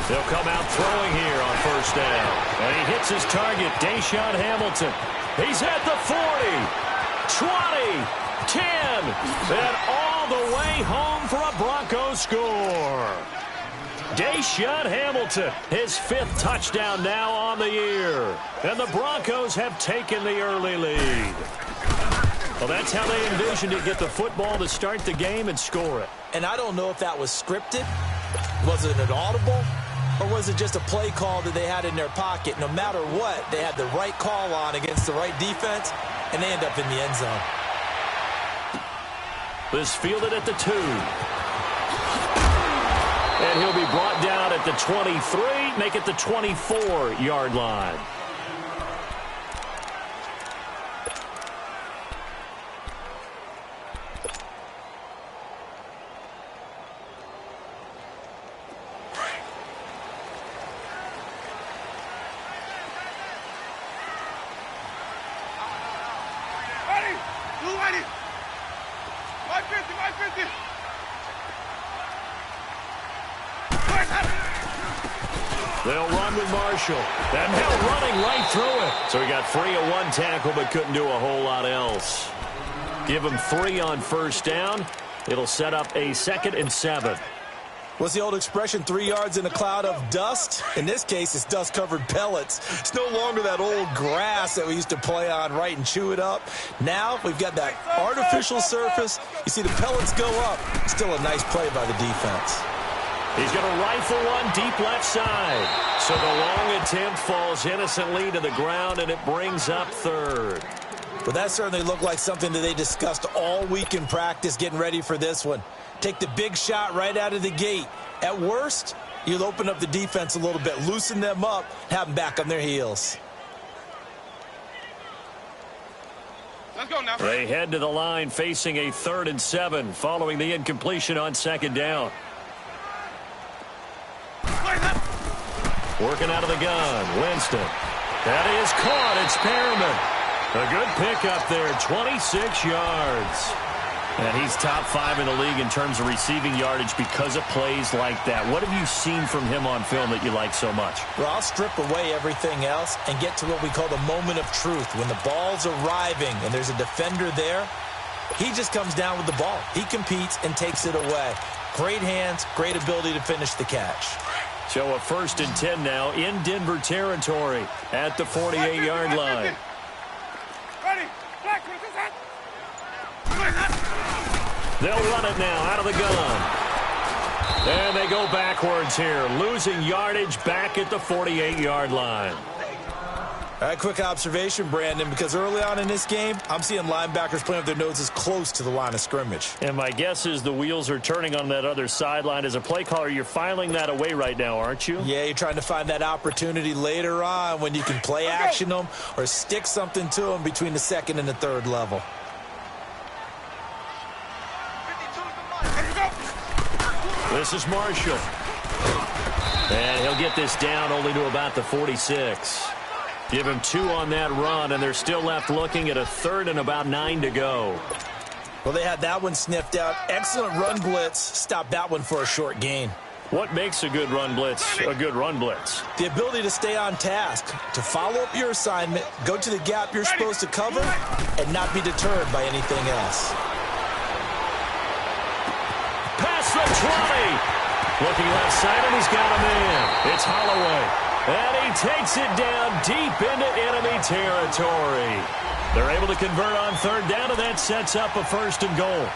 They'll come out throwing here on first down. And he hits his target, Deshaun Hamilton. He's at the 40, 20, 10, and all the way home for a Broncos score. Deshaun Hamilton, his 5th touchdown now on the year. And the Broncos have taken the early lead. Well, that's how they envisioned it, get the football to start the game and score it. And I don't know if that was scripted. Was it an audible? Or was it just a play call that they had in their pocket? No matter what, they had the right call on against the right defense, and they end up in the end zone. This fielded at the 2. And he'll be brought down at the 23, make it the 24-yard line. They'll run with Marshall. And they're running right through it. So he got 3 on 1 tackle, but couldn't do a whole lot else. Give him 3 on first down. It'll set up a 2nd and 7. What's the old expression, 3 yards in a cloud of dust? In this case, it's dust-covered pellets. It's no longer that old grass that we used to play on, right, and chew it up. Now we've got that artificial surface. You see the pellets go up. Still a nice play by the defense. He's going to rifle one deep left side. So the long attempt falls innocently to the ground, and it brings up 3rd. Well, that certainly looked like something that they discussed all week in practice getting ready for this one. Take the big shot right out of the gate. At worst, you'll open up the defense a little bit, loosen them up, have them back on their heels. Let's go now. They head to the line facing a 3rd and 7 following the incompletion on 2nd down. Working out of the gun, Winston. That is caught. It's Perriman. A good pickup there, 26 yards. And he's top 5 in the league in terms of receiving yardage because of plays like that. What have you seen from him on film that you like so much? Well, I'll strip away everything else and get to what we call the moment of truth. When the ball's arriving and there's a defender there, he just comes down with the ball. He competes and takes it away. Great hands, great ability to finish the catch. So a 1st and 10 now in Denver territory at the 48-yard line. They'll run it now out of the gun. And they go backwards here, losing yardage back at the 48-yard line. All right, quick observation, Brandon, because early on in this game, I'm seeing linebackers playing with their noses close to the line of scrimmage. And my guess is the wheels are turning on that other sideline. As a play caller, you're filing that away right now, aren't you? Yeah, you're trying to find that opportunity later on when you can play action them or stick something to them between the 2nd and the 3rd level. This is Marshall. And he'll get this down only to about the 46. Give him 2 on that run, and they're still left looking at a 3rd and about 9 to go. Well, they had that one sniffed out. Excellent run blitz. Stopped that one for a short gain. What makes a good run blitz a good run blitz? The ability to stay on task, to follow up your assignment, go to the gap you're supposed to cover, and not be deterred by anything else. Past the 20. Looking left side, and he's got a man. It's Holloway. And he takes it down deep into enemy territory. They're able to convert on 3rd down, and that sets up a 1st and goal.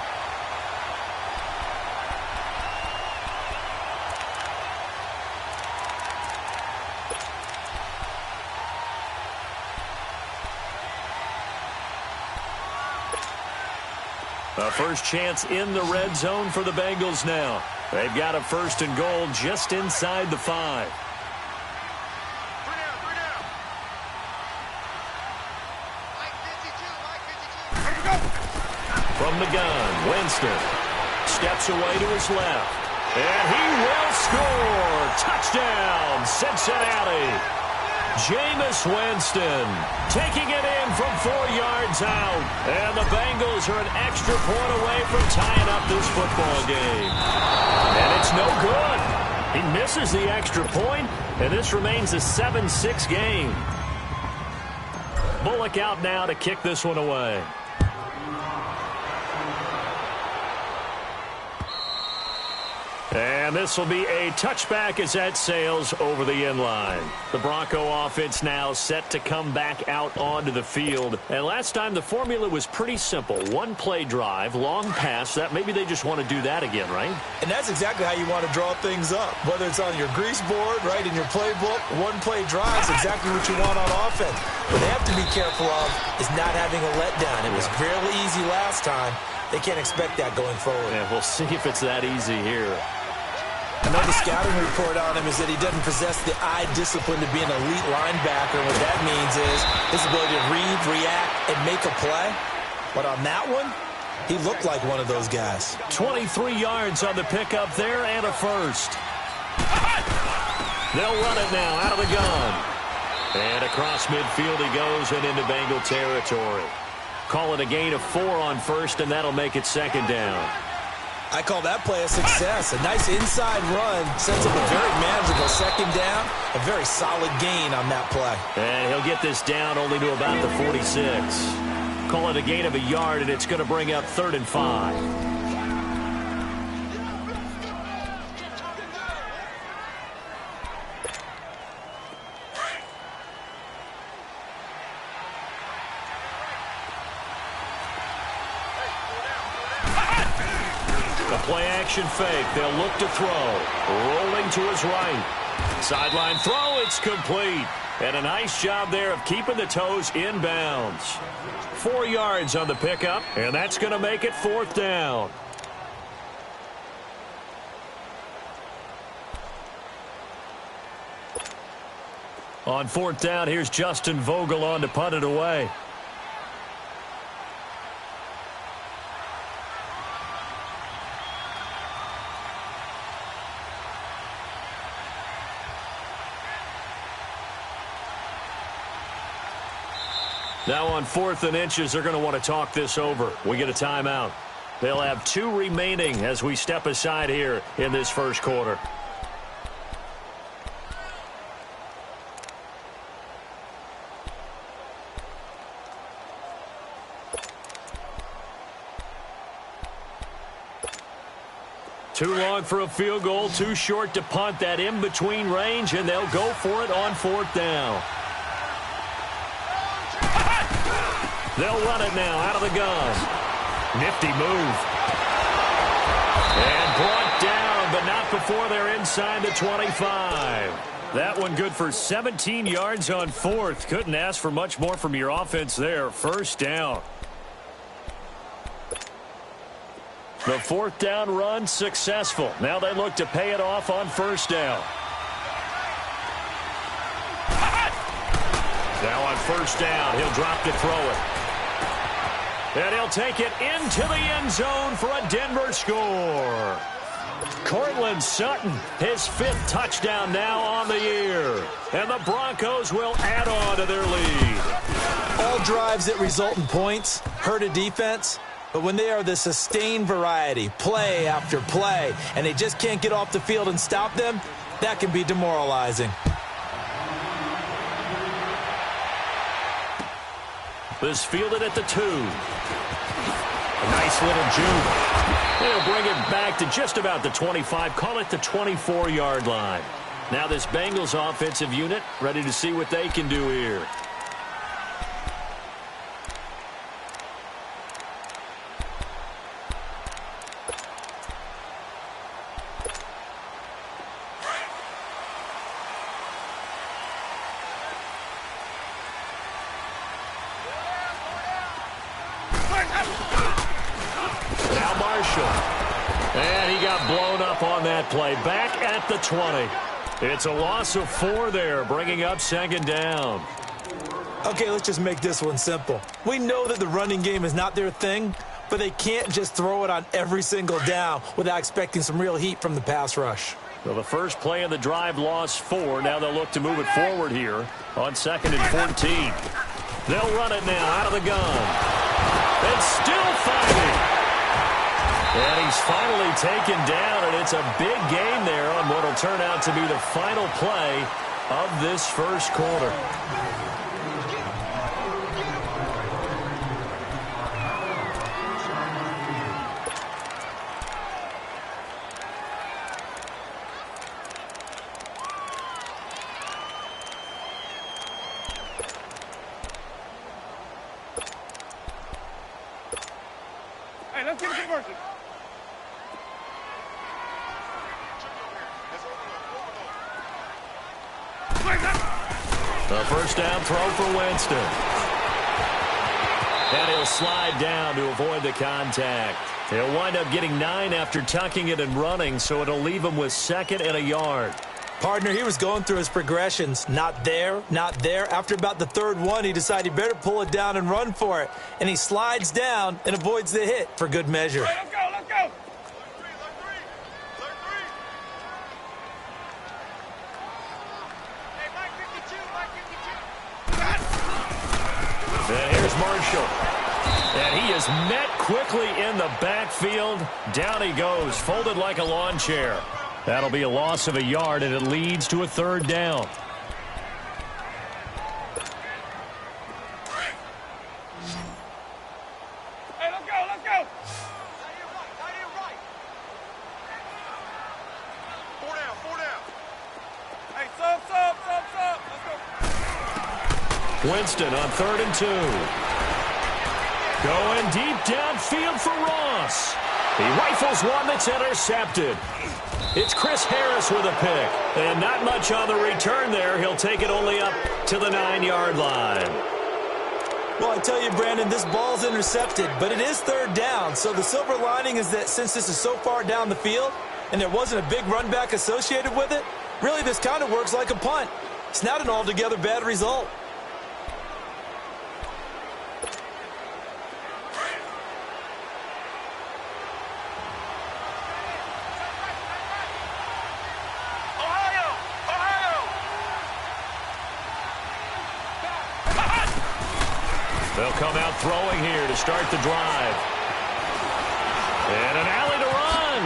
A first chance in the red zone for the Bengals now. They've got a 1st and goal just inside the 5. From the gun, Winston steps away to his left. And he will score. Touchdown, Cincinnati. Jameis Winston taking it in from 4 yards out. And the Bengals are an extra point away from tying up this football game. And it's no good. He misses the extra point, and this remains a 7-6 game. Bullock out now to kick this one away. And this will be a touchback as that sails over the end line. The Bronco offense now set to come back out onto the field. And last time the formula was pretty simple. One play drive, long pass. That maybe they just want to do that again, right? And that's exactly how you want to draw things up. Whether it's on your grease board, right, in your playbook, one play drive is exactly what you want on offense. What they have to be careful of is not having a letdown. It was fairly easy last time. They can't expect that going forward. Yeah, we'll see if it's that easy here. Another scouting report on him is that he doesn't possess the eye discipline to be an elite linebacker. What that means is his ability to read, react, and make a play. But on that one, he looked like one of those guys. 23 yards on the pickup there and a first. They'll run it now out of the gun. And across midfield he goes and into Bengal territory. Call it a gain of 4 on first, and that'll make it second down. I call that play a success. A nice inside run sets up a very manageable second down. A very solid gain on that play. And he'll get this down only to about the 46. Call it a gain of a yard, and it's going to bring up 3rd and 5. Play-action fake. They'll look to throw. Rolling to his right. Sideline throw. It's complete. And a nice job there of keeping the toes inbounds. 4 yards on the pickup, and that's going to make it 4th down. On 4th down, here's Justin Vogel on to punt it away. Now on 4th and inches, they're going to want to talk this over. We get a timeout. They'll have 2 remaining as we step aside here in this first quarter. Too long for a field goal, too short to punt. That in-between range, and they'll go for it on 4th down. They'll run it now out of the gun. Nifty move. And brought down, but not before they're inside the 25. That one good for 17 yards on 4th. Couldn't ask for much more from your offense there. 1st down. The 4th down run successful. Now they look to pay it off on 1st down. Now on 1st down, he'll drop to throw it. And he'll take it into the end zone for a Denver score. Cortland Sutton, his 5th touchdown now on the year. And the Broncos will add on to their lead. All drives that result in points hurt a defense, but when they are the sustained variety, play after play, and they just can't get off the field and stop them, that can be demoralizing. This fielded at the 2. A nice little juke. They'll bring it back to just about the 25. Call it the 24-yard line. Now this Bengals offensive unit ready to see what they can do here. And he got blown up on that play. Back at the 20. It's a loss of 4 there, bringing up 2nd down. Okay, let's just make this one simple. We know that the running game is not their thing, but they can't just throw it on every single down without expecting some real heat from the pass rush. Well, the first play of the drive lost 4. Now they'll look to move it forward here on 2nd and 14. They'll run it now out of the gun. And still fighting. And he's finally taken down, and it's a big game there on what will turn out to be the final play of this first quarter. Hey, let's get a conversion. The first down throw for Winston. And he'll slide down to avoid the contact. He'll wind up getting 9 after tucking it and running, so it'll leave him with 2nd and a yard. Partner, he was going through his progressions. Not there, not there. After about the 3rd one, he decided he better pull it down and run for it. And he slides down and avoids the hit for good measure. Hey, let's go, let's go. And here's Marshall. And he is met quickly in the backfield. Down he goes, folded like a lawn chair. That'll be a loss of a yard, and it leads to a 3rd down. Hey, let's go, let's go. Four down. Hey, sub. Let's go. Winston on 3rd and 2. Going deep downfield for Ross. He rifles one that's intercepted. It's Chris Harris with a pick. And not much on the return there. He'll take it only up to the 9-yard line. Well, I tell you, Brandon, this ball's intercepted, but it is 3rd down. So the silver lining is that since this is so far down the field and there wasn't a big run back associated with it, really this kind of works like a punt. It's not an altogether bad result. They'll come out throwing here to start the drive. And an alley to run.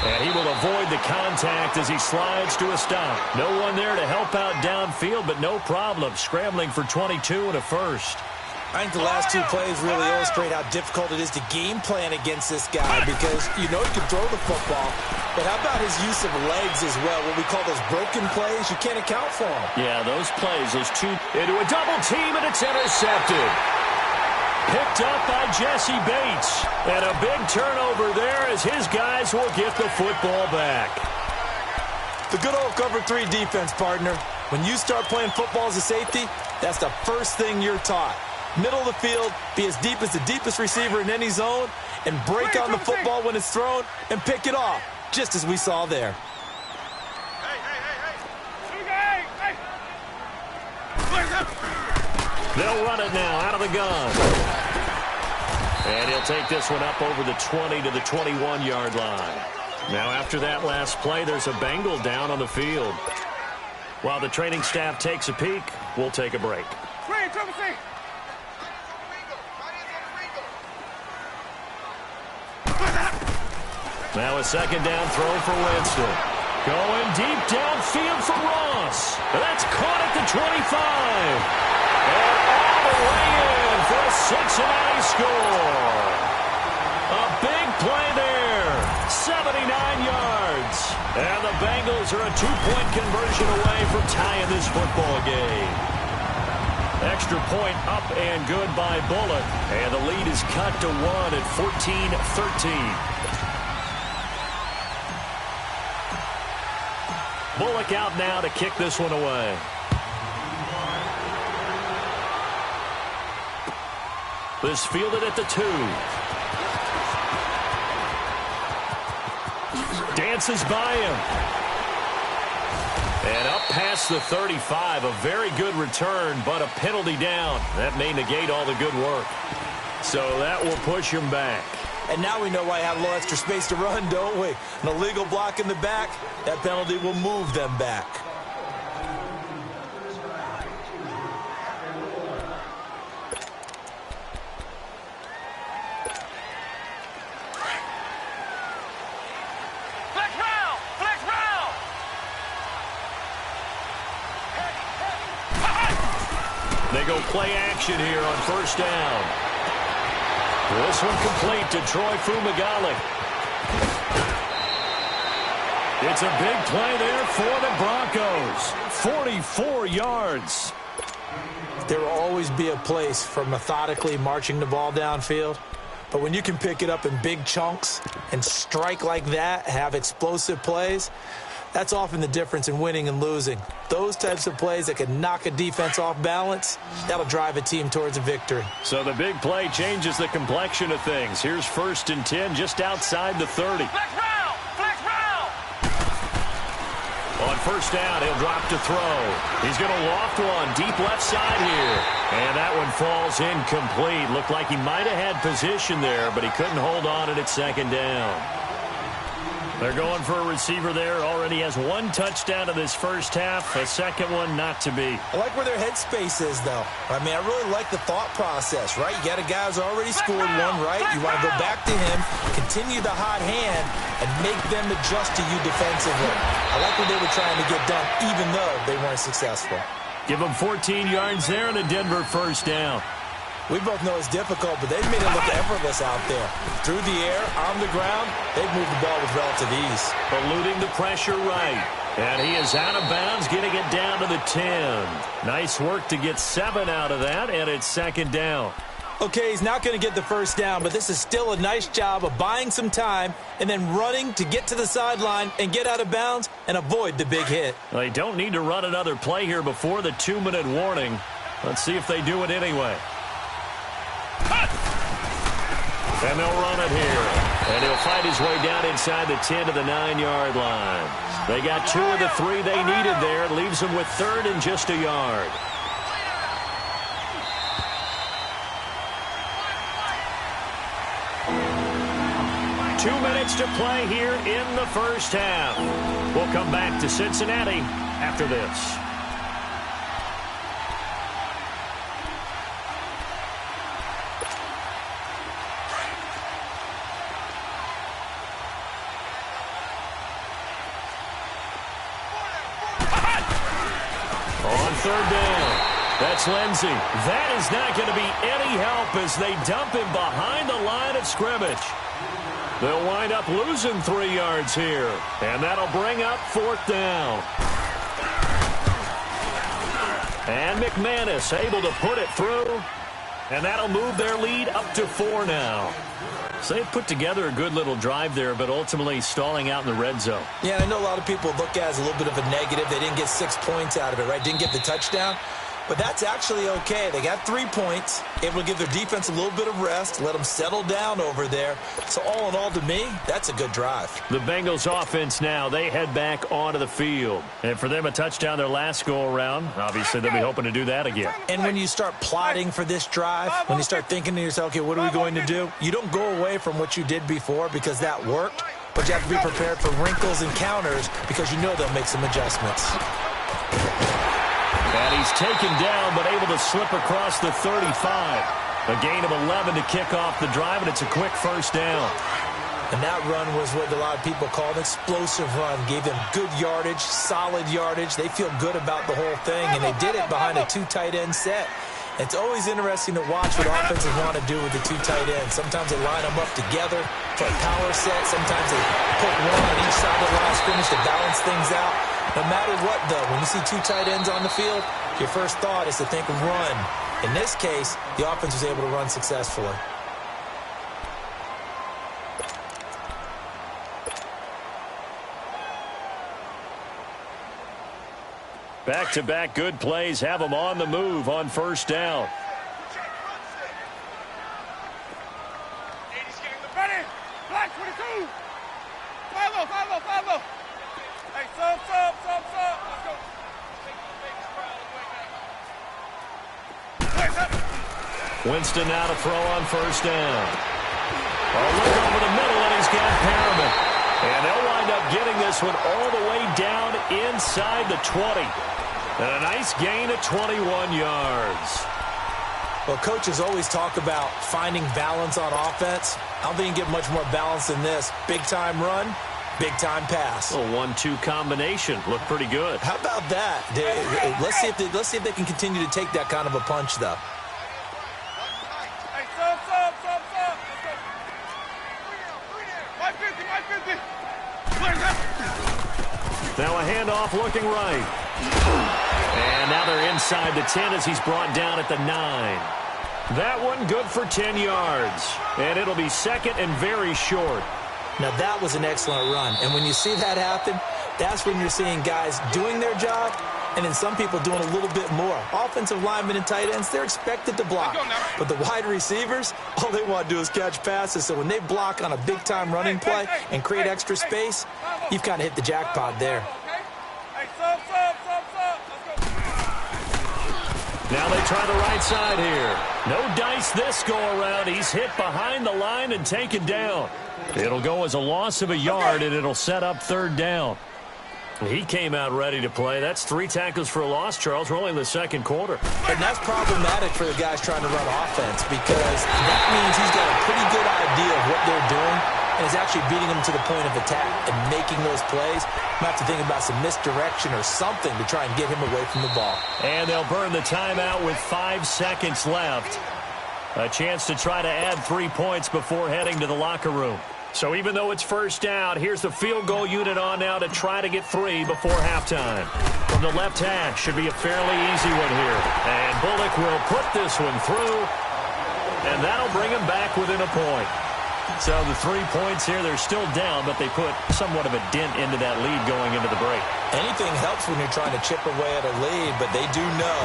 And he will avoid the contact as he slides to a stop. No one there to help out downfield, but no problem. Scrambling for 22 and a first. I think the last 2 plays really illustrate how difficult it is to game plan against this guy because you know he can throw the football, but how about his use of legs as well? What we call those broken plays, you can't account for them. Yeah, those plays, those 2 into a double team, and it's intercepted. Picked up by Jesse Bates. And a big turnover there as his guys will get the football back. The good old cover 3 defense, partner. When you start playing football as a safety, that's the first thing you're taught. Middle of the field, be as deep as the deepest receiver in any zone, and break on the football when it's thrown and pick it off, just as we saw there. Hey. They'll run it now out of the gun. And he'll take this one up over the 20 to the 21-yard line. Now after that last play, there's a Bengal down on the field. While the training staff takes a peek, we'll take a break. Now a 2nd down throw for Winston. Going deep downfield for Ross. That's caught at the 25. And all the way in for a Cincinnati score. A big play there. 79 yards. And the Bengals are a 2-point conversion away from tying this football game. Extra point up and good by Bullock. And the lead is cut to 1 at 14-13. Bullock out now to kick this one away. This fielded at the 2. Dances by him. And up past the 35. A very good return, but a penalty down. That may negate all the good work. So that will push him back. And now we know why I have a little extra space to run, don't we? An illegal block in the back, that penalty will move them back. go play action here on first down. This one complete to Troy Fumagalli. It's a big play there for the Broncos. 44 yards. There will always be a place for methodically marching the ball downfield. But when you can pick it up in big chunks and strike like that, have explosive plays, that's often the difference in winning and losing. Those types of plays that can knock a defense off balance, that'll drive a team towards a victory. So the big play changes the complexion of things. Here's 1st and 10 just outside the 30. Flex round! Flex round! On first down, he'll drop to throw. He's going to loft one deep left side here. And that one falls incomplete. Looked like he might have had position there, but he couldn't hold on at 2nd down. They're going for a receiver there. Already has 1 touchdown in this first half. A second one not to be. I like where their headspace is, though. I mean, I really like the thought process, right? You got a guy who's already scored one, right? You want to go back to him, continue the hot hand, and make them adjust to you defensively. I like what they were trying to get done, even though they weren't successful. Give them 14 yards there and a Denver first down. We both know it's difficult, but they've made it look effortless out there. Through the air, on the ground, they've moved the ball with relative ease. Eluding the pressure right. And he is out of bounds, getting it down to the 10. Nice work to get 7 out of that, and it's 2nd down. Okay, he's not going to get the first down, but this is still a nice job of buying some time and then running to get to the sideline and get out of bounds and avoid the big hit. They don't need to run another play here before the 2-minute warning. Let's see if they do it anyway. And they'll run it here. And he'll fight his way down inside the 10 to the 9-yard line. They got 2 of the 3 they needed there. It leaves them with 3rd and just a yard. Two minutes to play here in the first half. We'll come back to Cincinnati after this. On 3rd down, that's Lindsey. That is not going to be any help as they dump him behind the line of scrimmage. They'll wind up losing 3 yards here, and that'll bring up 4th down. And McManus able to put it through, and that'll move their lead up to 4 now. So they've put together a good little drive there, but ultimately stalling out in the red zone. Yeah, and I know a lot of people look at it as a little bit of a negative. They didn't get 6 points out of it, right? Didn't get the touchdown. But that's actually okay. They got 3 points, able to give their defense a little bit of rest, let them settle down over there. So all in all, to me, that's a good drive. The Bengals offense now, they head back onto the field. And for them, a touchdown their last go-around. Obviously, they'll be hoping to do that again. And when you start plotting for this drive, when you start thinking to yourself, okay, what are we going to do? You don't go away from what you did before because that worked, but you have to be prepared for wrinkles and counters because you know they'll make some adjustments. And he's taken down, but able to slip across the 35. A gain of 11 to kick off the drive, and it's a quick first down. And that run was what a lot of people call an explosive run. Gave them good yardage, solid yardage. They feel good about the whole thing, and they did it behind a 2 tight end set. It's always interesting to watch what offenses want to do with the 2 tight ends. Sometimes they line them up together for a power set. Sometimes they put one on each side of the line of scrimmage to balance things out. No matter what, though, when you see 2 tight ends on the field, your first thought is to think run. In this case, the offense was able to run successfully. Back-to-back good plays have them on the move on first down. Ready? Black 22. 5-0. Hey, sub. Let's go. Winston now to throw on first down. Look over the middle, and he's got Perriman. And they'll wind up getting this one all the way down inside the 20. And a nice gain of 21 yards. Well, coaches always talk about finding balance on offense. I don't think you can get much more balance than this. Big-time run, Big-time pass. A 1-2 combination. Looked pretty good. How about that? Let's see if they can continue to take that kind of a punch, though. Hey, sub. Let's go. My 50. Now a handoff looking right. And now they're inside the 10 as he's brought down at the 9. That one good for 10 yards. And it'll be second and very short. Now, that was an excellent run. And when you see that happen, that's when you're seeing guys doing their job and then some people doing a little bit more. Offensive linemen and tight ends, they're expected to block. But the wide receivers, all they want to do is catch passes. So when they block on a big-time running play and create extra space, you've kind of hit the jackpot there. Hey, sub. Let's go. Now they try the right side here. No dice this go-around. He's hit behind the line and taken down. It'll go as a loss of a yard, and it'll set up third down. He came out ready to play. That's 3 tackles for a loss, Charles. We're only in the second quarter. And that's problematic for the guys trying to run offense because that means he's got a pretty good idea of what they're doing and is actually beating them to the point of attack and making those plays. Might have to think about some misdirection or something to try and get him away from the ball. And they'll burn the timeout with 5 seconds left. A chance to try to add 3 points before heading to the locker room. So even though it's first down, here's the field goal unit on now to try to get 3 before halftime. From the left hash, should be a fairly easy one here. And Bullock will put this one through, and that'll bring him back within a point. So the 3 points here, they're still down, but they put somewhat of a dent into that lead going into the break. Anything helps when you're trying to chip away at a lead, but they do know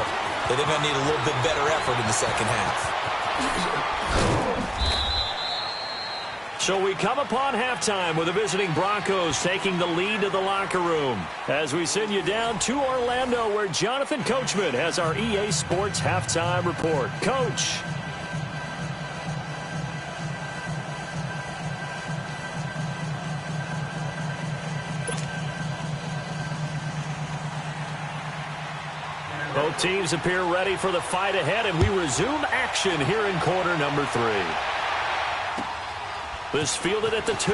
that they're going to need a little bit better effort in the second half. So we come upon halftime with the visiting Broncos taking the lead to the locker room as we send you down to Orlando where Jonathan Coachman has our EA Sports halftime report. Coach. Both teams appear ready for the fight ahead, and we resume action here in quarter number 3. This fielded at the 2.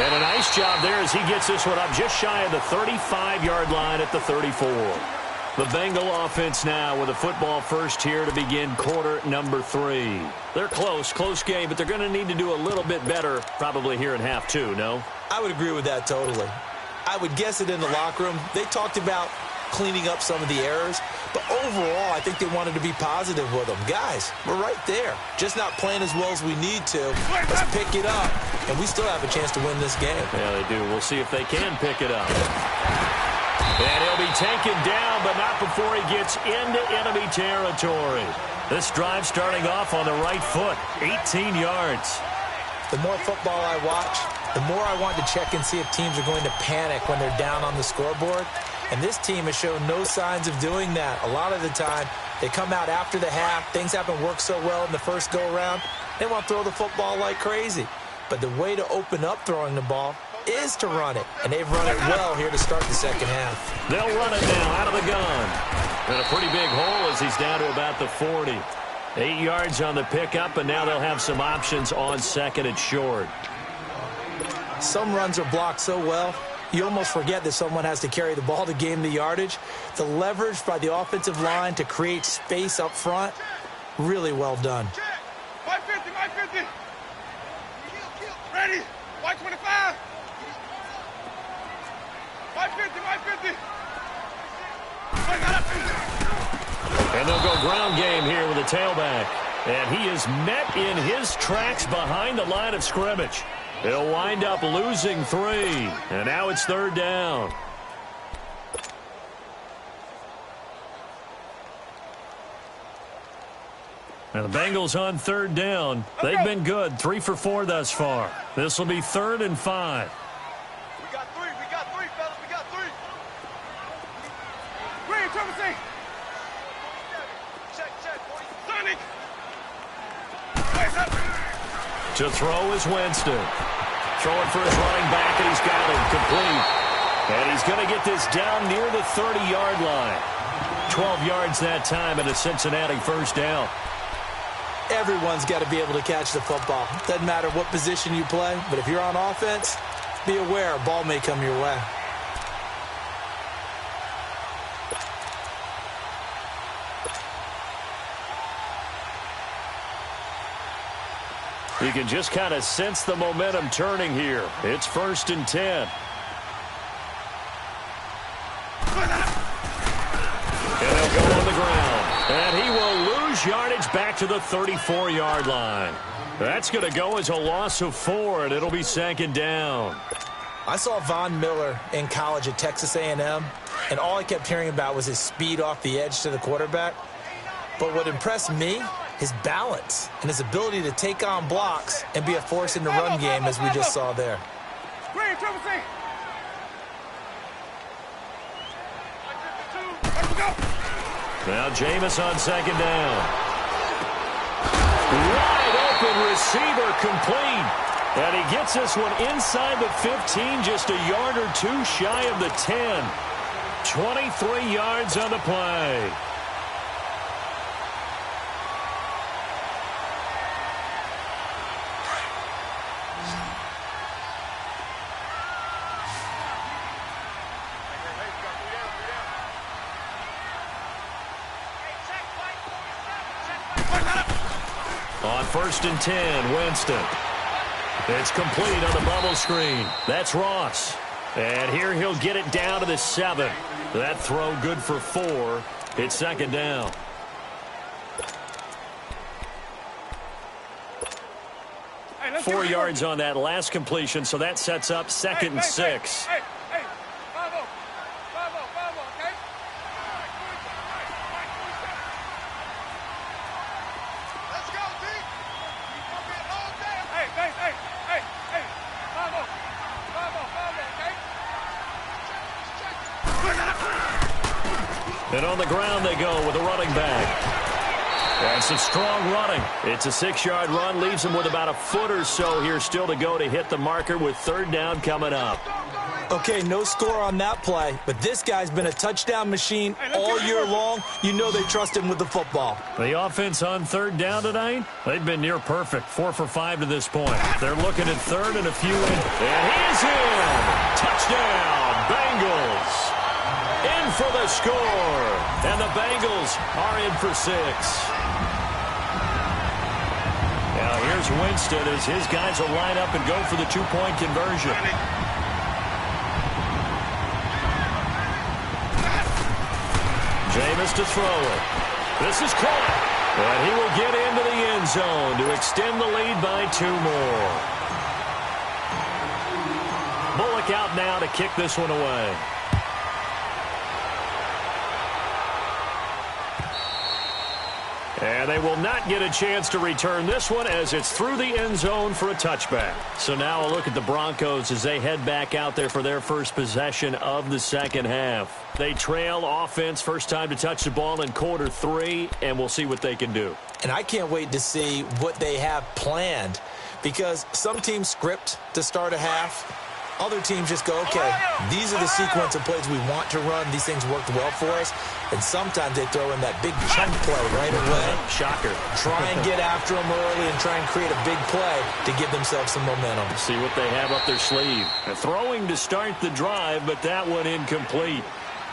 And a nice job there as he gets this one up just shy of the 35-yard line at the 34. The Bengal offense now with a football first here to begin quarter number 3. They're close game, but they're going to need to do a little bit better probably here in half 2, no? I would agree with that totally. I would guess it in the locker room. They talked about cleaning up some of the errors, but overall, I think they wanted to be positive with them. Guys, we're right there. Just not playing as well as we need to. Let's pick it up, and we still have a chance to win this game. Yeah, they do. We'll see if they can pick it up. And he'll be taken down, but not before he gets into enemy territory. This drive starting off on the right foot, 18 yards. The more football I watch, the more I want to check and see if teams are going to panic when they're down on the scoreboard. And this team has shown no signs of doing that. A lot of the time, they come out after the half. Things haven't worked so well in the first go-around. They want to throw the football like crazy. But the way to open up throwing the ball is to run it. And they've run it well here to start the second half. They'll run it now out of the gun. And a pretty big hole as he's down to about the 40. 8 yards on the pickup, and now they'll have some options on second and short. Some runs are blocked so well, you almost forget that someone has to carry the ball to gain the yardage. The leverage by the offensive line to create space up front, really well done. My 50. Ready. White 25. My 50. And they'll go ground game here with a tailback. And he is met in his tracks behind the line of scrimmage. He'll wind up losing 3. And now it's third down. And the Bengals on third down. They've been good. 3 for 4 thus far. This will be 3rd and 5. We got 3, fellas. We got 3. Green, Travis. Check, boys. Sonic. To throw is Winston. Throwing for his running back, and he's got him complete. And he's going to get this down near the 30-yard line. 12 yards that time, and a Cincinnati first down. Everyone's got to be able to catch the football. Doesn't matter what position you play, but if you're on offense, be aware a ball may come your way. You can just kind of sense the momentum turning here. It's 1st and 10. And he'll go on the ground. And he will lose yardage back to the 34-yard line. That's going to go as a loss of 4, and it'll be 2nd down. I saw Von Miller in college at Texas A&M, and all I kept hearing about was his speed off the edge to the quarterback. But what impressed me, his balance and his ability to take on blocks and be a force in the run game, as we just saw there. Now Jameis on 2nd down. Wide open receiver complete. And he gets this one inside the 15, just a yard or 2 shy of the 10. 23 yards on the play. On 1st and 10, Winston. It's complete on the bubble screen. That's Ross. And here he'll get it down to the 7. That throw good for 4. It's 2nd down. Hey, 4 yards on that last completion, so that sets up 2nd and 6. Hey, Bravo, okay? Let's go, D. Hey, Bravo, okay? And on the ground they go with a running back. And some strong running. It's a 6-yard run, leaves him with about a foot or so here still to go to hit the marker with 3rd down coming up. Okay, no score on that play, but this guy's been a touchdown machine all year long. You know they trust him with the football. The offense on 3rd down tonight, they've been near perfect. 4 for 5 to this point. They're looking at 3rd and a few in. And he's in! Touchdown, Bengals! In for the score. And the Bengals are in for 6. Now here's Winston as his guys will line up and go for the 2-point conversion. Jameis to throw it. This is caught. And he will get into the end zone to extend the lead by 2 more. Bullock out now to kick this one away. And they will not get a chance to return this one as it's through the end zone for a touchback. So now a look at the Broncos as they head back out there for their first possession of the 2nd half. They trail offense, first time to touch the ball in quarter 3, and we'll see what they can do. And I can't wait to see what they have planned, because some teams script to start a half. Other teams just go, okay, these are the sequence of plays we want to run. These things worked well for us. And sometimes they throw in that big chunk play right away. Shocker. Try and get after them early and try and create a big play to give themselves some momentum. See what they have up their sleeve. Throwing to start the drive, but that one incomplete.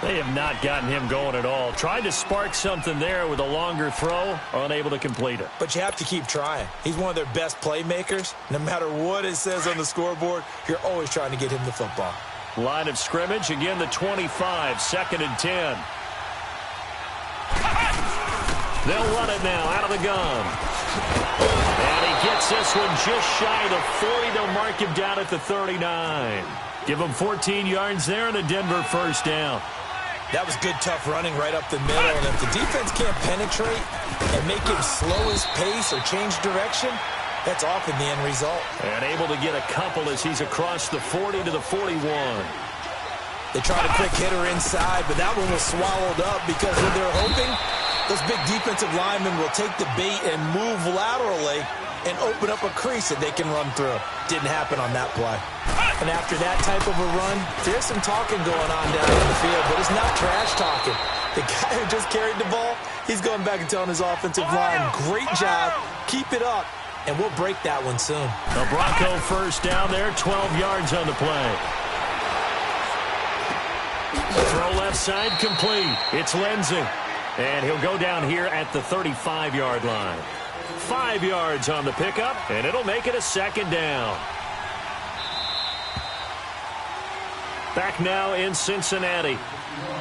They have not gotten him going at all. Tried to spark something there with a longer throw, unable to complete it. But you have to keep trying. He's one of their best playmakers. No matter what it says on the scoreboard, you're always trying to get him the football. Line of scrimmage, again the 25, 2nd and 10. They'll run it now out of the gun. And he gets this one just shy of the 40. They'll mark him down at the 39. Give him 14 yards there and a Denver 1st down. That was good, tough running right up the middle. And if the defense can't penetrate and make him slow his pace or change direction, that's often the end result. And able to get a couple as he's across the 40 to the 41. They tried a quick hitter inside, but that one was swallowed up because when they're hoping, those big defensive linemen will take the bait and move laterally and open up a crease that they can run through. Didn't happen on that play. And after that type of a run, there's some talking going on down in the field, but it's not trash talking. The guy who just carried the ball He's going back and telling his offensive line, great job, keep it up, and we'll break that one soon. A Bronco first down there, 12 yards on the play. Throw left side complete. It's Lindsey. And he'll go down here at the 35-yard line. 5 yards on the pickup, and it'll make it a second down. Back now in Cincinnati.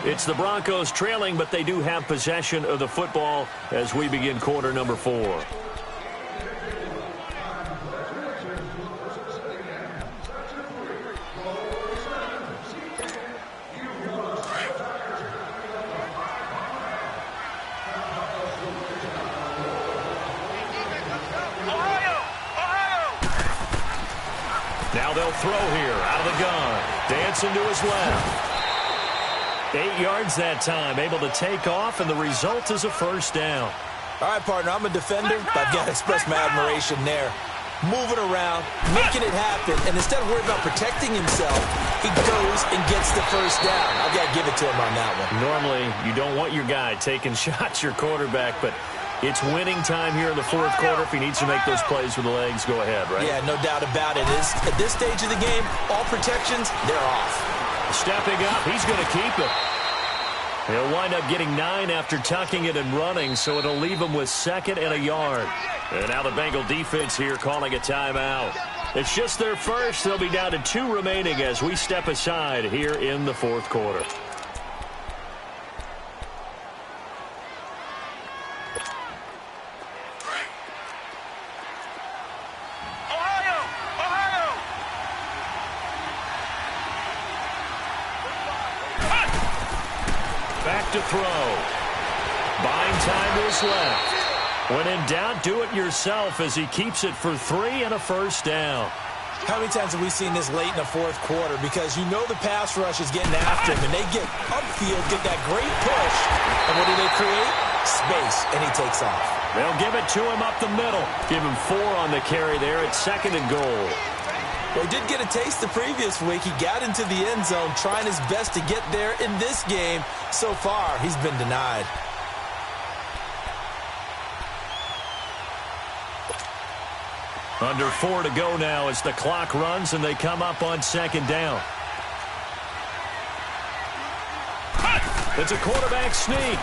It's the Broncos trailing, but they do have possession of the football as we begin quarter number 4. Now they'll throw here out of the gun. Dancing to his left. 8 yards that time, able to take off, and the result is a first down. All right, partner, I'm a defender, but I've got to express my admiration there. Moving around, making it happen, and instead of worrying about protecting himself, he goes and gets the first down. I've got to give it to him on that one. Normally, you don't want your guy taking shots, your quarterback, but it's winning time here in the fourth quarter. If he needs to make those plays with the legs, go ahead, right? Yeah, no doubt about it. At this stage of the game, all protections, they're off. Stepping up, he's going to keep it. He'll wind up getting 9 after tucking it and running, so it'll leave him with 2nd and a yard. And now the Bengal defense here calling a timeout. It's just their first. They'll be down to 2 remaining as we step aside here in the fourth quarter. Back to throw. Buying time to his left. When in doubt, do it yourself as he keeps it for 3 and a first down. How many times have we seen this late in the fourth quarter? Because you know the pass rush is getting after him, and they get upfield, get that great push, and what do they create? Space, and he takes off. They'll give it to him up the middle. Give him 4 on the carry there. It's 2nd and goal. Well, he did get a taste the previous week. He got into the end zone, trying his best to get there in this game. So far, he's been denied. Under 4 to go now as the clock runs and they come up on 2nd down. It's a quarterback sneak.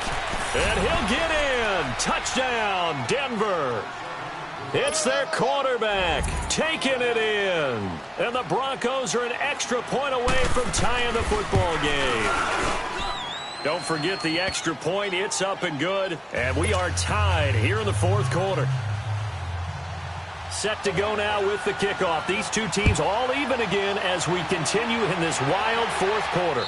And he'll get in. Touchdown, Denver. It's their quarterback taking it in. And the Broncos are an extra point away from tying the football game. Don't forget the extra point. It's up and good. And we are tied here in the fourth quarter. Set to go now with the kickoff. These two teams all even again as we continue in this wild fourth quarter.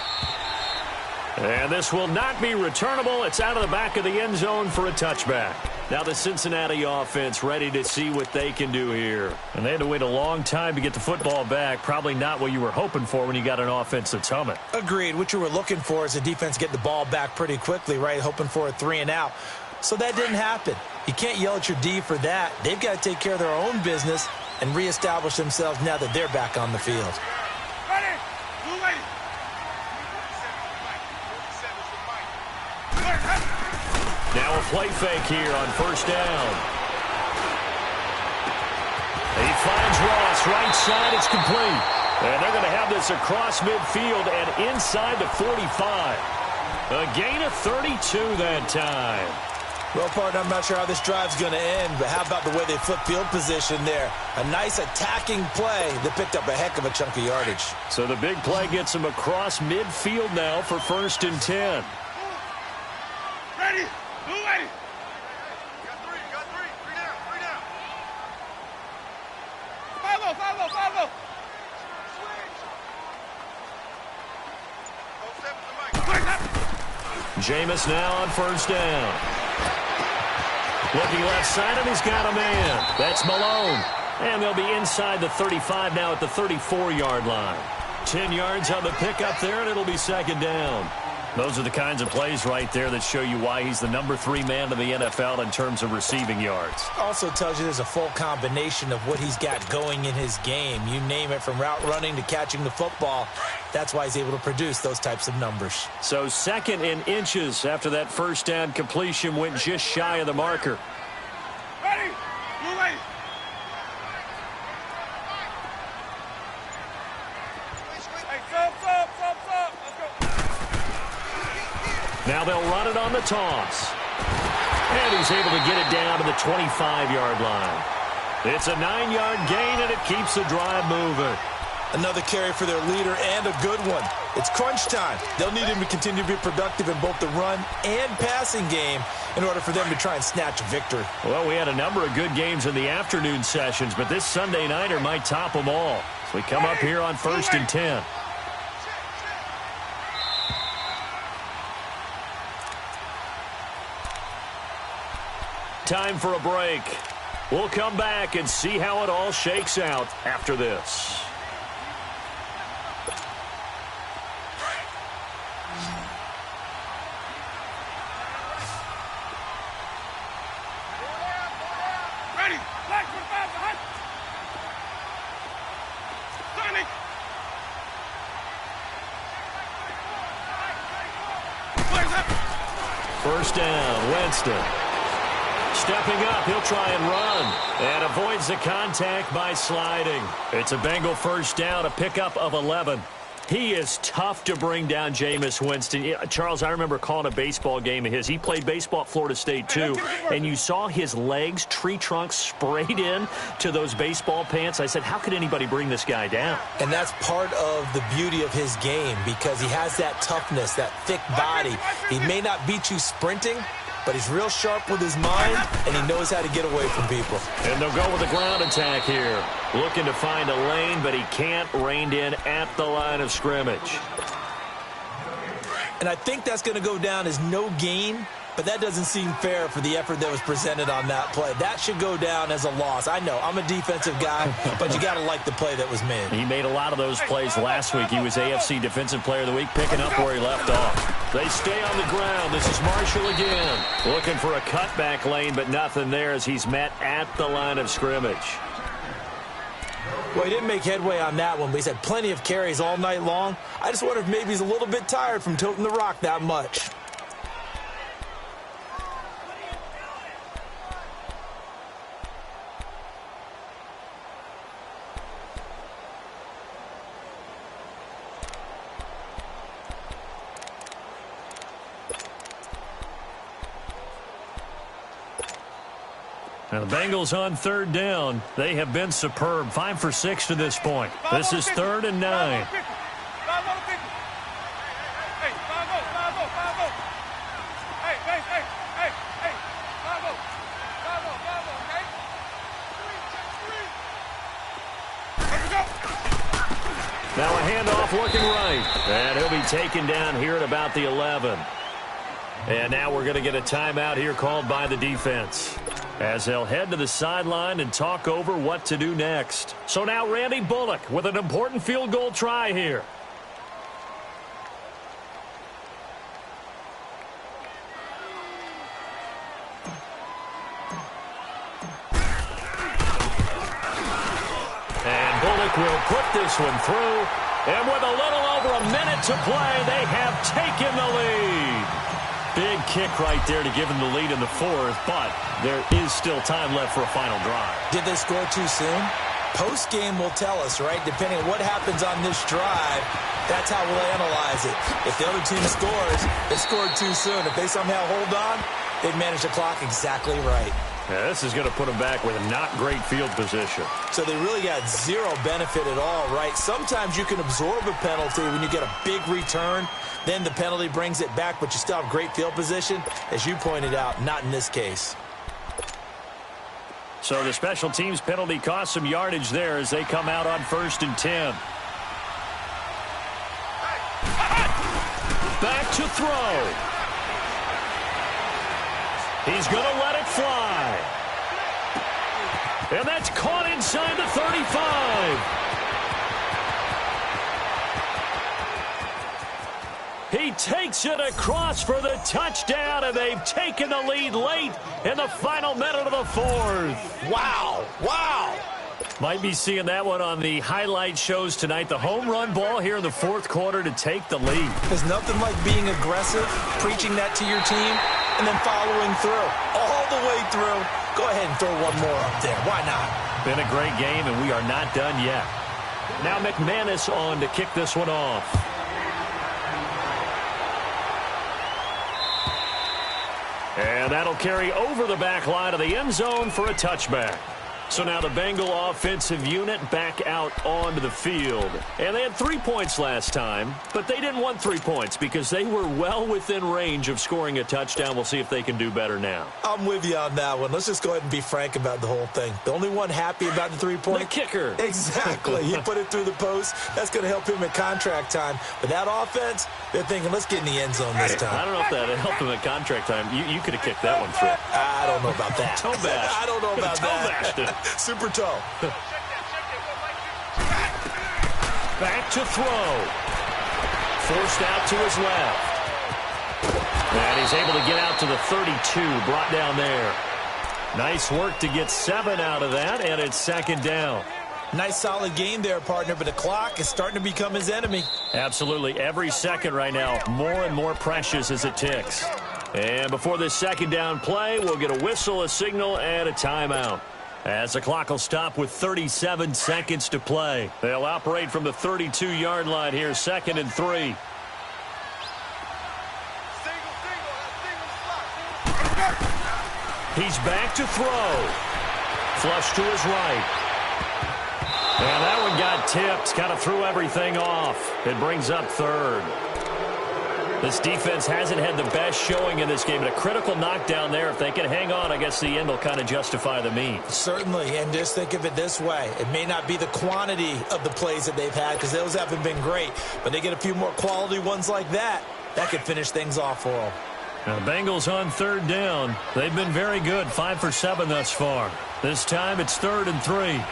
And this will not be returnable. It's out of the back of the end zone for a touchback. Now the Cincinnati offense ready to see what they can do here. And they had to wait a long time to get the football back. Probably not what you were hoping for when you got an offense that's humming. Agreed. What you were looking for is the defense get the ball back pretty quickly, right? Hoping for a 3 and out. So that didn't happen. You can't yell at your D for that. They've got to take care of their own business and reestablish themselves now that they're back on the field. Now a play fake here on first down. He finds Ross right side. It's complete. And they're going to have this across midfield and inside the 45. A gain of 32 that time. Well, partner, I'm not sure how this drive's going to end, but how about the way they flip field position there? A nice attacking play that picked up a heck of a chunk of yardage. So the big play gets them across midfield now for 1st and 10. Ready? Move ready. Got three. Three down. Follow. Jameis now on first down. Looking left side, and he's got a man. That's Malone. And they'll be inside the 35 now at the 34-yard line. 10 yards on the pickup there, and it'll be 2nd down. Those are the kinds of plays right there that show you why he's the #3 man in the NFL in terms of receiving yards. Also tells you there's a full combination of what he's got going in his game. You name it, from route running to catching the football. That's why he's able to produce those types of numbers. So 2nd in inches after that first down completion went just shy of the marker. Ready? Move ready. Hey, sub. Let's go. Now they'll run it on the toss. And he's able to get it down to the 25-yard line. It's a 9-yard gain, and it keeps the drive moving. Another carry for their leader, and a good one. It's crunch time. They'll need him to continue to be productive in both the run and passing game in order for them to try and snatch a victory. Well, we had a number of good games in the afternoon sessions, but this Sunday nighter might top them all. So we come up here on 1st and 10. Time for a break. We'll come back and see how it all shakes out after this. Ready. Black for the fast. Hunt. Sonic. Flares up. First down, Winston. Stepping up, he'll try and run. And avoids the contact by sliding. It's a Bengal first down, a pickup of 11. He is tough to bring down, Jameis Winston. Charles, I remember calling a baseball game of his. He played baseball at Florida State, too. And you saw his legs, tree trunks sprayed in to those baseball pants. I said, how could anybody bring this guy down? And that's part of the beauty of his game, because he has that toughness, that thick body. He may not beat you sprinting, but he's real sharp with his mind, and he knows how to get away from people. And they'll go with a ground attack here. Looking to find a lane, but he can't. Reined in at the line of scrimmage. And I think that's going to go down as no gain, but that doesn't seem fair for the effort that was presented on that play. That should go down as a loss. I know, I'm a defensive guy, but you got to like the play that was made. He made a lot of those plays last week. He was AFC Defensive Player of the Week, picking up where he left off. They stay on the ground. This is Marshall again. Looking for a cutback lane, but nothing there as he's met at the line of scrimmage. Well, he didn't make headway on that one, but he's had plenty of carries all night long. I just wonder if maybe he's a little bit tired from toting the rock that much. Now the Bengals on 3rd down. They have been superb. 5 for 6 to this point. This is 3rd and 9. Now a handoff looking right. And he'll be taken down here at about the 11. And now we're going to get a timeout here called by the defense, as they'll head to the sideline and talk over what to do next. So now Randy Bullock with an important field goal try here. And Bullock will put this one through. And with a little over a minute to play, they have taken the lead. Big kick right there to give him the lead in the 4th, but there is still time left for a final drive. Did they score too soon? Post-game will tell us, right? Depending on what happens on this drive, that's how we'll analyze it. If the other team scores, they scored too soon. If they somehow hold on, they've managed the clock exactly right. Yeah, this is going to put them back with a not great field position. So they really got zero benefit at all, right? Sometimes you can absorb a penalty when you get a big return. Then the penalty brings it back, but you still have great field position. As you pointed out, not in this case. So the special teams penalty cost some yardage there as they come out on 1st and 10. Back to throw. He's going to let it fly. And that's caught inside the 35. He takes it across for the touchdown, and they've taken the lead late in the final minute of the fourth. Wow. Wow. Might be seeing that one on the highlight shows tonight. The home run ball here in the fourth quarter to take the lead. There's nothing like being aggressive, preaching that to your team, and then following through. All the way through. Go ahead and throw one more up there. Why not? Been a great game, and we are not done yet. Now McManus on to kick this one off. And that'll carry over the back line of the end zone for a touchback. So now the Bengal offensive unit back out onto the field. And they had 3 points last time, but they didn't want 3 points because they were well within range of scoring a touchdown. We'll see if they can do better now. I'm with you on that one. Let's just go ahead and be frank about the whole thing. The only one happy about the 3-point? The kicker. Exactly. He put it through the post. That's going to help him at contract time. But that offense, they're thinking, let's get in the end zone this time. I don't know if that helped him at contract time. You could have kicked that one through. I don't know about that. Toe bash. I don't know about toe that. Bashed it. Super toe. Back to throw. Forced out to his left. And he's able to get out to the 32, brought down there. Nice work to get 7 out of that, and it's second down. Nice solid game there, partner, but the clock is starting to become his enemy. Absolutely. Every second right now, more and more precious as it ticks. And before this second down play, we'll get a whistle, a signal, and a timeout. As the clock will stop with 37 seconds to play. They'll operate from the 32-yard line here, 2nd and 3. He's back to throw. Flush to his right. And that one got tipped. Kind of threw everything off. It brings up 3rd. This defense hasn't had the best showing in this game. And a critical knockdown there. If they can hang on, I guess the end will kind of justify the means. Certainly, and just think of it this way. It may not be the quantity of the plays that they've had because those haven't been great. But they get a few more quality ones like that. That could finish things off for them. Now, Bengals on 3rd down. They've been very good, 5 for 7 thus far. This time it's 3rd and 3.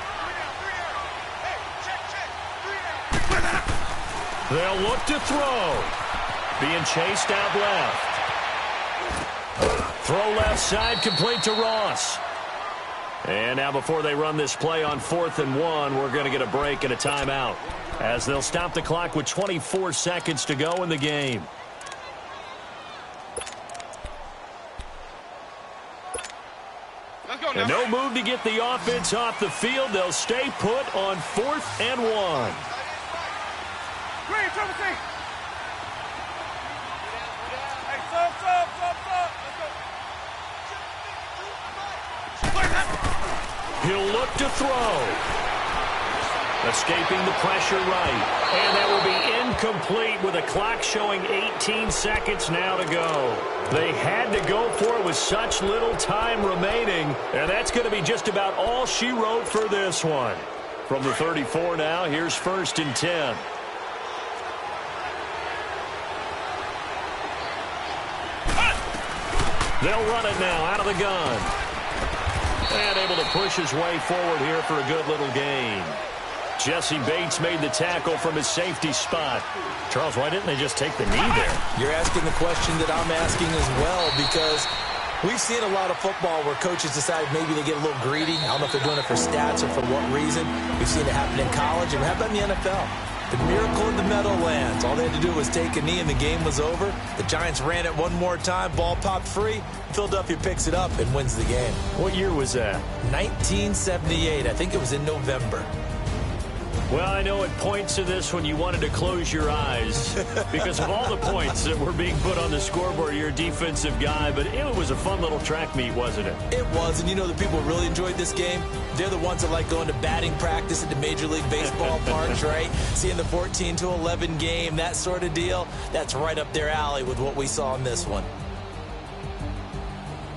They'll look to throw. Being chased out left. Throw left side, complete to Ross. And now before they run this play on 4th and 1, we're going to get a break and a timeout, as they'll stop the clock with 24 seconds to go in the game. And no move to get the offense off the field. They'll stay put on 4th and 1. He'll look to throw. Escaping the pressure right. And that will be incomplete with a clock showing 18 seconds now to go. They had to go for it with such little time remaining. And that's going to be just about all she wrote for this one. From the 34 now, here's 1st and 10. They'll run it now out of the gun. And able to push his way forward here for a good little gain. Jesse Bates made the tackle from his safety spot. Charles, why didn't they just take the knee there? You're asking the question that I'm asking as well, because we've seen a lot of football where coaches decide maybe they get a little greedy. I don't know if they're doing it for stats or for what reason. We've seen it happen in college, and how about in the NFL? The miracle in the Meadowlands. All they had to do was take a knee and the game was over. The Giants ran it one more time. Ball popped free. Philadelphia picks it up and wins the game. What year was that? 1978. I think it was in November. Well, I know it points to this when you wanted to close your eyes because of all the points that were being put on the scoreboard. You're a defensive guy, but it was a fun little track meet, wasn't it? It was, and you know the people who really enjoyed this game? They're the ones that like going to batting practice at the Major League Baseball parks, right? Seeing the 14-11 game, that sort of deal. That's right up their alley with what we saw in this one.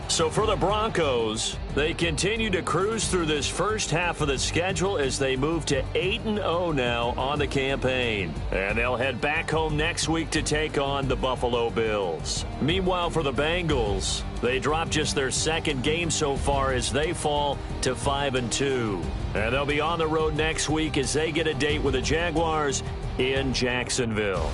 So for the Broncos, they continue to cruise through this first half of the schedule as they move to 8-0 now on the campaign. And they'll head back home next week to take on the Buffalo Bills. Meanwhile, for the Bengals, they drop just their second game so far as they fall to 5-2. And they'll be on the road next week as they get a date with the Jaguars in Jacksonville.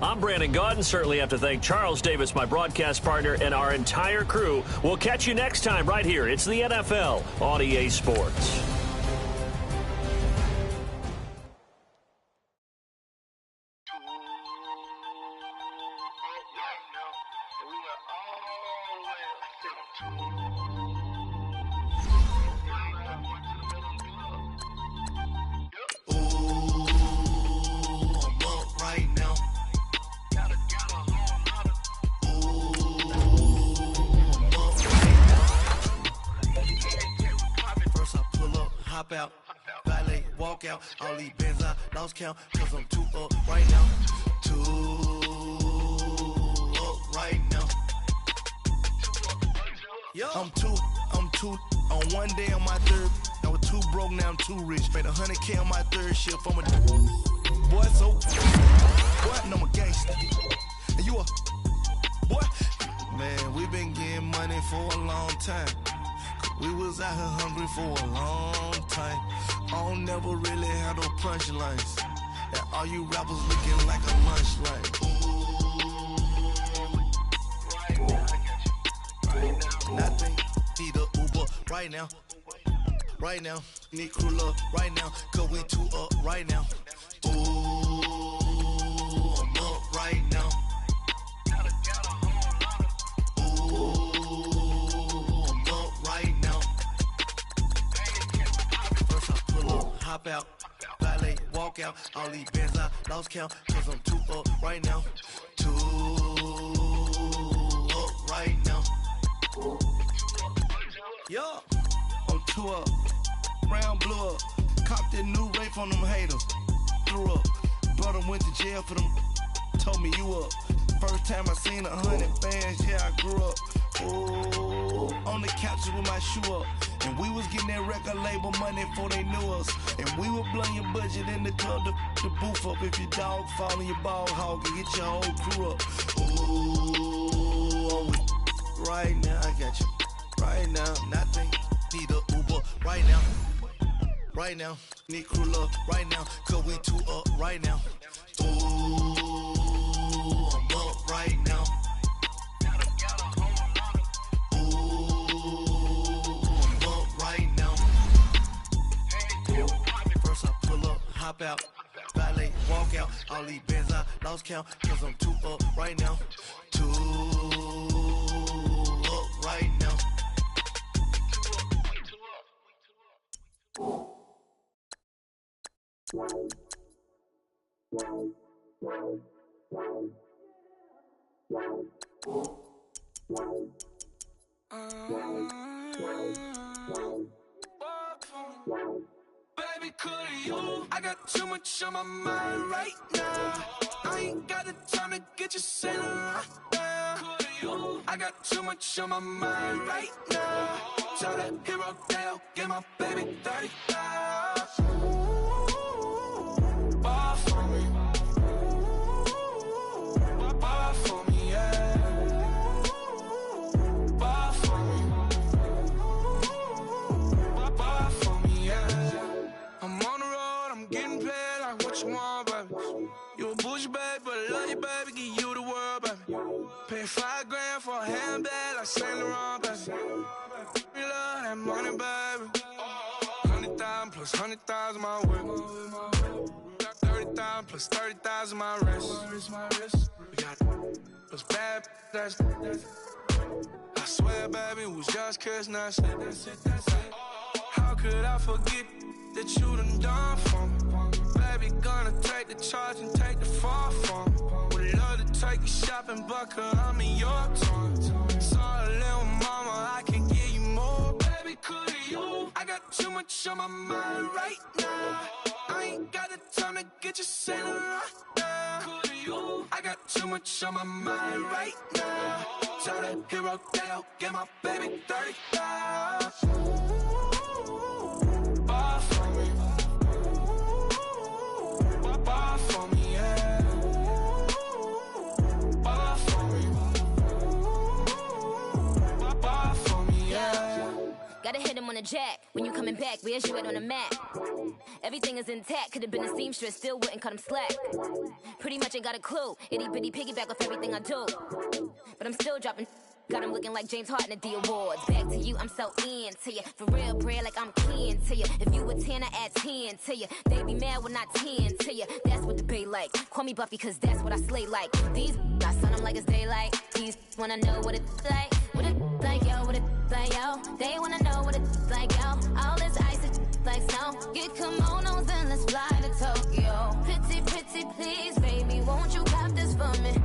I'm Brandon Gaudin. Certainly have to thank Charles Davis, my broadcast partner, and our entire crew. We'll catch you next time right here. It's the NFL on EA Sports. Out, valet, walk out, all these bins I lost count, cause I'm too up right now, too up right now. I'm too, on one day on my third, I was too broke, now I'm too rich, made 100K on my third shift, I'm a boy, so, boy, and I'm a gangster, and you a, boy, man, we been getting money for a long time. We was out here hungry for a long time. I don't never really have no punchlines. And all you rappers looking like a lunch line. Nothing, need a Uber right now. Right now, need crew love right now. Cause we too up right now. Ooh, I'm up right now. Hop out, valet, walk out, all these bins I lost count, cause I'm too up right now, too up right now. Yeah, I'm too up, round blew up, copped that new rape on them haters, threw up, brother went to jail for them, told me you up, first time I seen 100 bands, yeah I grew up, ooh, on the couches with my shoe up. And we was getting that record label money before they knew us. And we were blowing your budget in the club to boof up. If your dog fall in your ball hog and get your whole crew up. Ooh, right now, I got you. Right now, nothing. Need a Uber right now. Right now, need crew love right now. Cause we too up right now. Ooh, I'm up right now. Hop out, valet, walk out, all these bins I lost count, cause I'm too up right now, too up right now. Baby, could you? I got too much on my mind right now. I ain't got the time to get you sailing right now. Could you? I got too much on my mind right now. Tell that hero Dale, get my baby 30,000. Ball for me. Ball for me, yeah. Ball for me. Ball for me, yeah. I'm on the road, I'm getting paid like what you want, baby. You a bougie, baby, but I love you, baby, give you the world, baby. Pay $5 grand for a handbag like Saint Laurent, baby. We love that money, baby. 100,000 plus 100,000 my whip. 30,000 plus 30,000 my wrist. We got those bad, that's I swear, baby, it was just kiss, that's it. How could I forget that you done for me? Baby, gonna take the charge and take the fall from me. Would love to take you shopping, but I'm in your time. Sorry, little mama, I can give you more. Baby, could you? I got too much on my mind right now. I ain't got the time to get you sailing right now. Could you? I got too much on my mind right now. Tell that hero Dale, get my baby 30,000. Ball for me. Ball for me, yeah. Ball for me. Ball for me, yeah. Gotta hit him on the jack. When you coming back, where's you at on the map? Everything is intact. Could've been a seamstress, still wouldn't cut him slack. Pretty much ain't got a clue. Itty bitty piggyback off everything I do. But I'm still dropping. Got him looking like James Harden at the awards. Back to you, I'm so into you. For real, bread, like I'm keen to you. If you a 10, I add 10 to you. They be mad when I 10 to you. That's what the bay like. Call me Buffy, cause that's what I slay like. These I sun them like it's daylight. These wanna know what it's like. What it like, yo, what it like, yo. They wanna know what it's like, yo. All this ice is like snow. Get kimonos and let's fly to Tokyo. Pretty, pretty, please, baby, won't you cop this for me?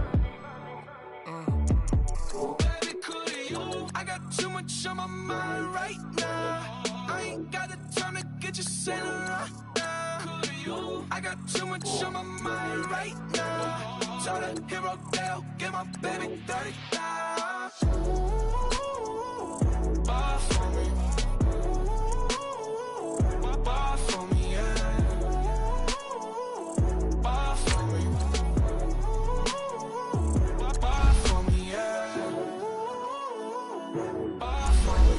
I got too much on my mind right now. I ain't got the time to get you sailing right now. I got too much on my mind right now. Tell the hero Dale, get my baby 30,000. Bar for me. Bar for me, yeah. Bar for me. Bar for me, yeah. Bar for me.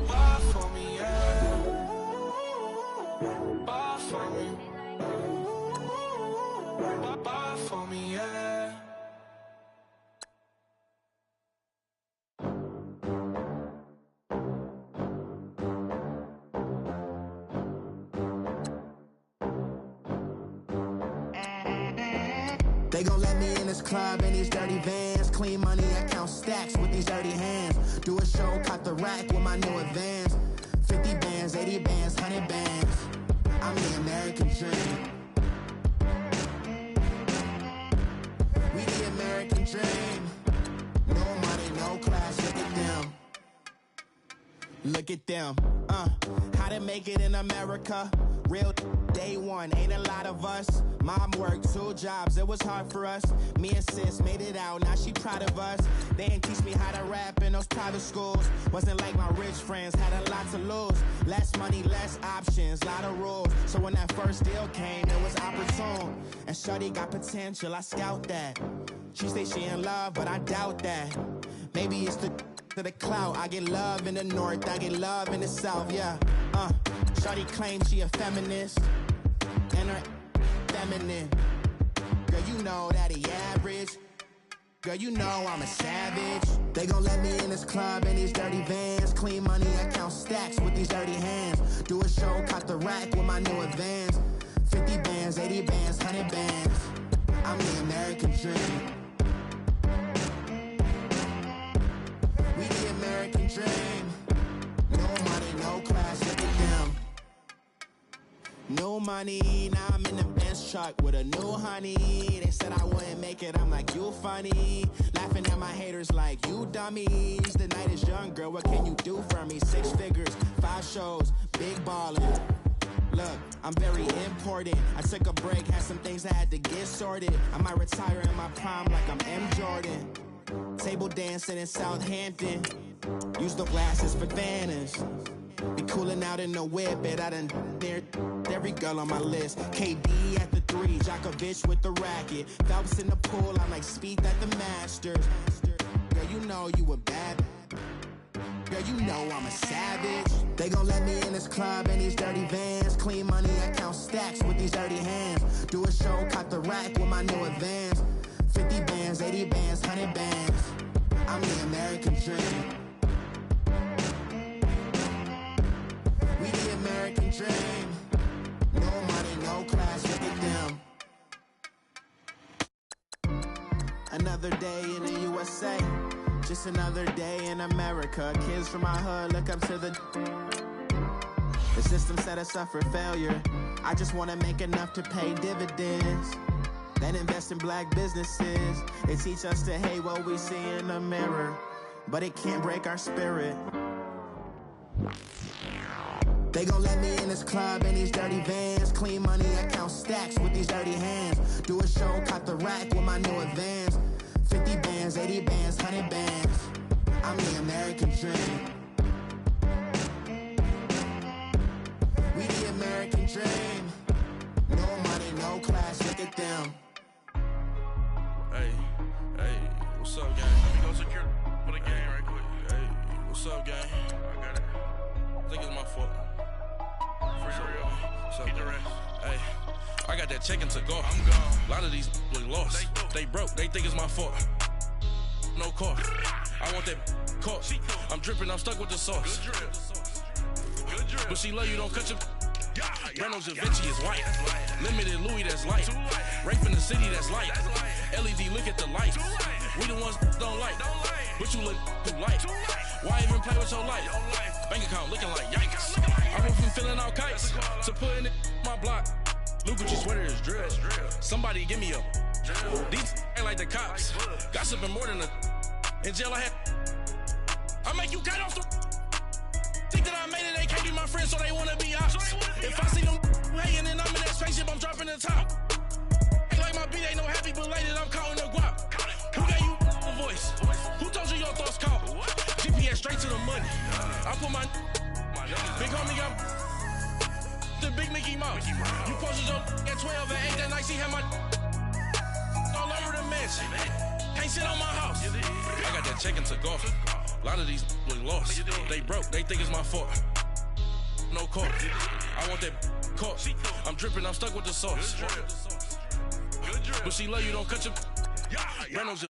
Bar for me, yeah. Bar for me. Bar for me, yeah. They gon' let me in this club in these dirty vans. Clean money, I count stacks with these dirty hands. Do a show, caught the rack with my new advance. 50 bands, 80 bands, 100 bands. I'm the American dream. We the American dream. No money, no class, look at them. Look at them, how to make it in America. Real day one, ain't a lot of us. Mom worked 2 jobs, it was hard for us. Me and sis made it out, now she proud of us. They didn't teach me how to rap in those private schools. Wasn't like my rich friends, had a lot to lose. Less money, less options, lot of rules. So when that first deal came, it was opportune. And shorty got potential, I scout that. She say she in love, but I doubt that. Maybe it's the clout. I get love in the north, I get love in the south, yeah. Shorty claims she a feminist, and her feminine. Girl, you know that he average. Girl, you know I'm a savage. They gon' let me in this club in these dirty vans. Clean money, I count stacks with these dirty hands. Do a show, caught the rack with my new advance. 50 bands, 80 bands, 100 bands. I'm the American dream. We the American dream. No money, no class, look at them. No money, now I'm in the Benz truck with a new honey. They said I wouldn't make it, I'm like, you funny. Laughing at my haters like, you dummies. The night is young, girl, what can you do for me? 6 figures, 5 shows, big ballin'. Look, I'm very important. I took a break, had some things I had to get sorted. I might retire in my prime like I'm M. Jordan. Table dancing in Southampton. Use the glasses for Vannas. Be cooling out in the whip, but I done dared every girl on my list. KD at the 3, Djokovic with the racket. Phelps in the pool, I'm like Speed at the Masters. Girl, you know you a bad. Girl, you know I'm a savage. They gon' let me in this club in these dirty vans. Clean money, I count stacks with these dirty hands. Do a show, caught the rack with my new advance. 50 bands, 80 bands, 100 bands. I'm the American dream. We the American dream. No money, no class, look at them. Another day in the USA. Just another day in America. Kids from my hood look up to the system set us up for failure. I just wanna make enough to pay dividends. Then invest in black businesses. They teach us to hate what we see in the mirror, but it can't break our spirit. They gon' let me in this club in these dirty vans. Clean money, I count stacks with these dirty hands. Do a show, caught the rack with my new advance. 50 bands, 80 bands, 100 bands. I'm the American dream. We the American dream. No money, no class, look at them. Hey, what's up, gang? Let me go secure for the game right quick. Hey, What's up, gang? I got it. I think it's my fault. What's up, get the rest. Hey, I got that check into go. I'm gone. A lot of these look lost. They broke. They think it's my fault. No car. I want that car. I'm dripping. I'm stuck with the sauce. Good drip. But she love you. Don't cut your. Reynolds Da Vinci is white. Limited Louis, that's light. Rape in the city, that's light. LED, look at the lights. We the ones don't like. But you look too light. Why even play with your life? Bank account looking like yikes. I went from filling out kites to putting it in my block. Look what your sweater is drill. Somebody give me a. These ain't like the cops. Gossiping more than a. In jail I had. I make you cut off the. Think that I made it, they can't be my friends, so they wanna be ops. If I see them hanging and I'm in that spaceship, I'm dropping the top. Ain't like my beat ain't no happy belated, I'm counting the guap. Who gave you the voice? Who told you your thoughts count? GPS straight to the money. I put my big homie got the big Mickey Mouse. You posted your at 12 and 8 that night, she had my all over the mansion. Can't sit on my house. I got that check into golf. A lot of these look lost. They broke. They think it's my fault. No car. I want that car. I'm dripping. I'm stuck with the sauce. But she love you. Don't cut your. Reynolds.